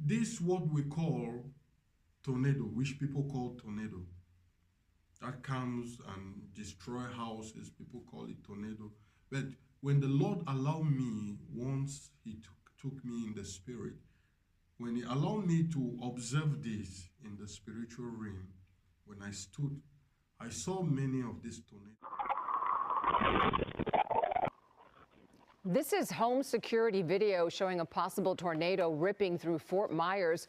this what we call tornado, which people call tornado, that comes and destroy houses, people call it tornado. But when the Lord allowed me, once he took me in the spirit, when he allowed me to observe this in the spiritual realm, when I stood, I saw many of these tornadoes. This is home security video showing a possible tornado ripping through Fort Myers.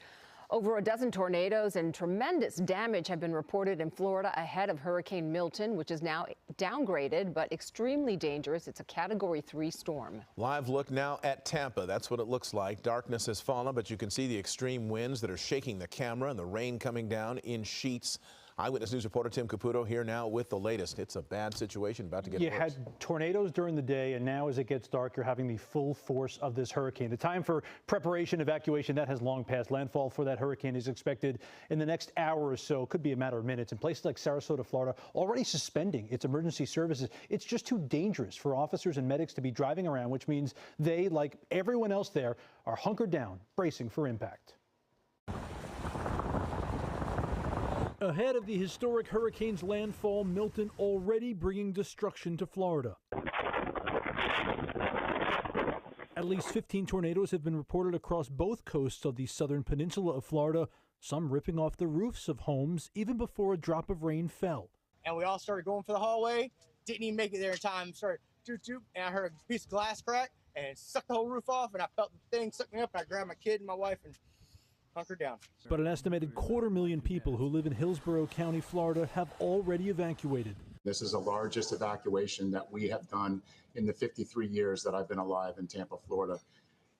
Over a dozen tornadoes and tremendous damage have been reported in Florida ahead of Hurricane Milton, which is now downgraded but extremely dangerous. It's a Category 3 storm. Live look now at Tampa. That's what it looks like. Darkness has fallen, but you can see the extreme winds that are shaking the camera and the rain coming down in sheets. Eyewitness News reporter Tim Caputo here now with the latest. It's a bad situation about to get worse. You had tornadoes during the day, and now as it gets dark, you're having the full force of this hurricane. The time for preparation, evacuation, that has long passed. Landfall for that hurricane is expected in the next hour or so. Could be a matter of minutes. In places like Sarasota, Florida, already suspending its emergency services. It's just too dangerous for officers and medics to be driving around, which means they, like everyone else there, are hunkered down, bracing for impact. Ahead of the historic hurricane's landfall, Milton already bringing destruction to Florida. At least 15 tornadoes have been reported across both coasts of the southern peninsula of Florida, some ripping off the roofs of homes even before a drop of rain fell. And we all started going for the hallway, didn't even make it there in time, started doop, and I heard a piece of glass crack and it sucked the whole roof off, and I felt the thing suck me up, and I grabbed my kid and my wife and hunkered down. But an estimated 250,000 people who live in Hillsborough County, Florida, have already evacuated. This is the largest evacuation that we have done in the 53 years that I've been alive in Tampa, Florida.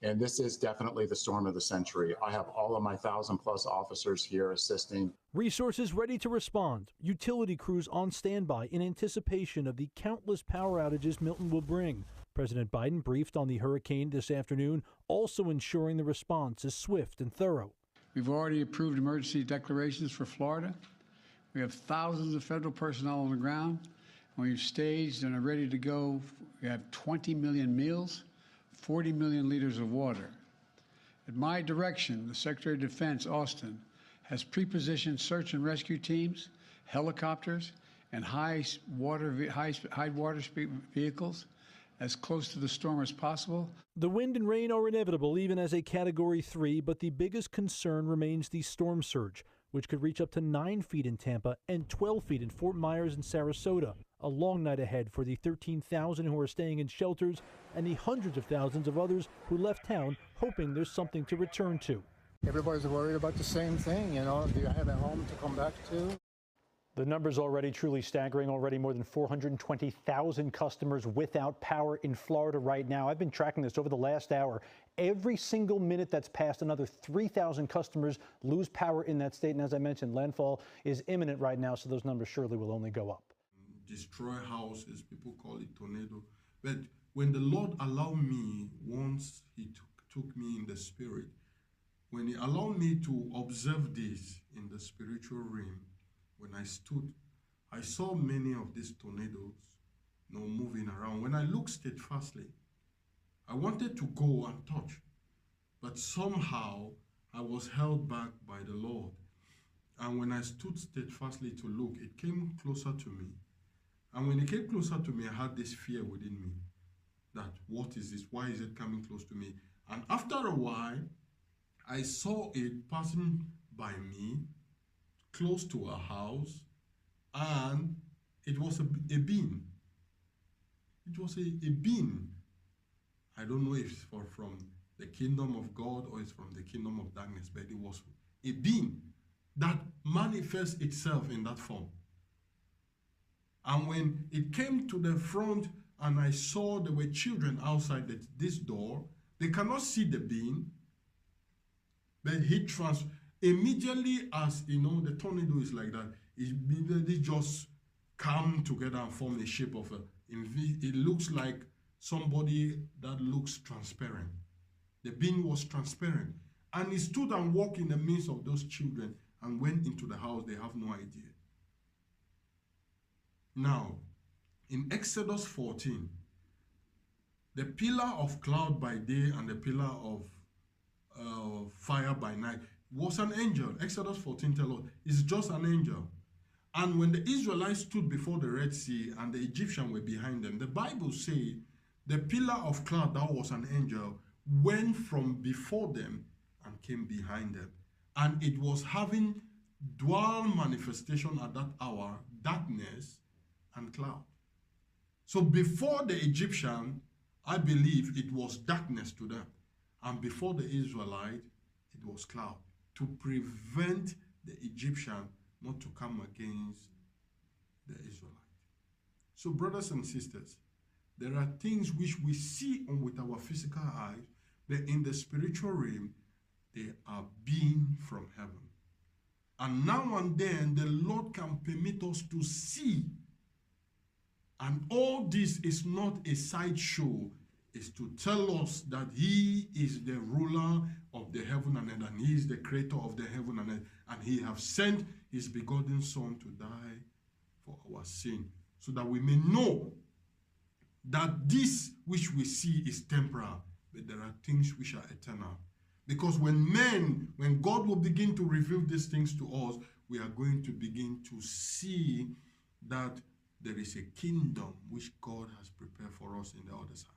And this is definitely the storm of the century. I have all of my 1,000+ officers here assisting. Resources ready to respond. Utility crews on standby in anticipation of the countless power outages Milton will bring. President Biden briefed on the hurricane this afternoon, also ensuring the response is swift and thorough. We've already approved emergency declarations for Florida. We have thousands of federal personnel on the ground. We've staged and are ready to go. We have 20 million meals, 40 million liters of water. At my direction, the Secretary of Defense, Austin, has pre-positioned search and rescue teams, helicopters, and high water speed vehicles as close to the storm as possible. The wind and rain are inevitable even as a Category 3, but the biggest concern remains the storm surge, which could reach up to 9 feet in Tampa and 12 feet in Fort Myers and Sarasota. A long night ahead for the 13,000 who are staying in shelters and the hundreds of thousands of others who left town hoping there's something to return to. Everybody's worried about the same thing, you know, do you have a home to come back to? The numbers already truly staggering. Already more than 420,000 customers without power in Florida right now. I've been tracking this over the last hour. Every single minute that's passed, another 3,000 customers lose power in that state. And as I mentioned, landfall is imminent right now, so those numbers surely will only go up. Destroy houses, people call it tornado. But when the Lord allowed me, once he took me in the spirit, when he allowed me to observe this in the spiritual realm, when I stood, I saw many of these tornadoes, moving around. When I looked steadfastly, I wanted to go and touch, but somehow I was held back by the Lord. And when I stood steadfastly to look, it came closer to me. And when it came closer to me, I had this fear within me that, what is this? Why is it coming close to me? And after a while, I saw it passing by me, close to a house, and it was a beam. It was a beam. I don't know if it's from the kingdom of God or it's from the kingdom of darkness, but it was a beam that manifests itself in that form. And when it came to the front and I saw there were children outside this door, they cannot see the beam, but immediately, as you know, the tornado is like that, it immediately just come together and form a shape of it looks like somebody that looks transparent. The being was transparent. And he stood and walked in the midst of those children and went into the house. They have no idea. Now, in Exodus 14, the pillar of cloud by day and the pillar of fire by night, was an angel. Exodus 14 tells us it's just an angel. And when the Israelites stood before the Red Sea and the Egyptians were behind them, the Bible says the pillar of cloud that was an angel went from before them and came behind them. And it was having dual manifestation at that hour, darkness and cloud. So before the Egyptian, I believe it was darkness to them. And before the Israelite, it was cloud, to prevent the Egyptian not to come against the Israelite. So brothers and sisters, there are things which we see with our physical eyes, but in the spiritual realm, they are being from heaven. And now and then, the Lord can permit us to see. And all this is not a sideshow. It's to tell us that He is the ruler of the heaven and earth, and He is the creator of the heaven and earth, and He has sent His begotten Son to die for our sin, so that we may know that this which we see is temporal, but there are things which are eternal. Because when God will begin to reveal these things to us, we are going to begin to see that there is a kingdom which God has prepared for us in the other side.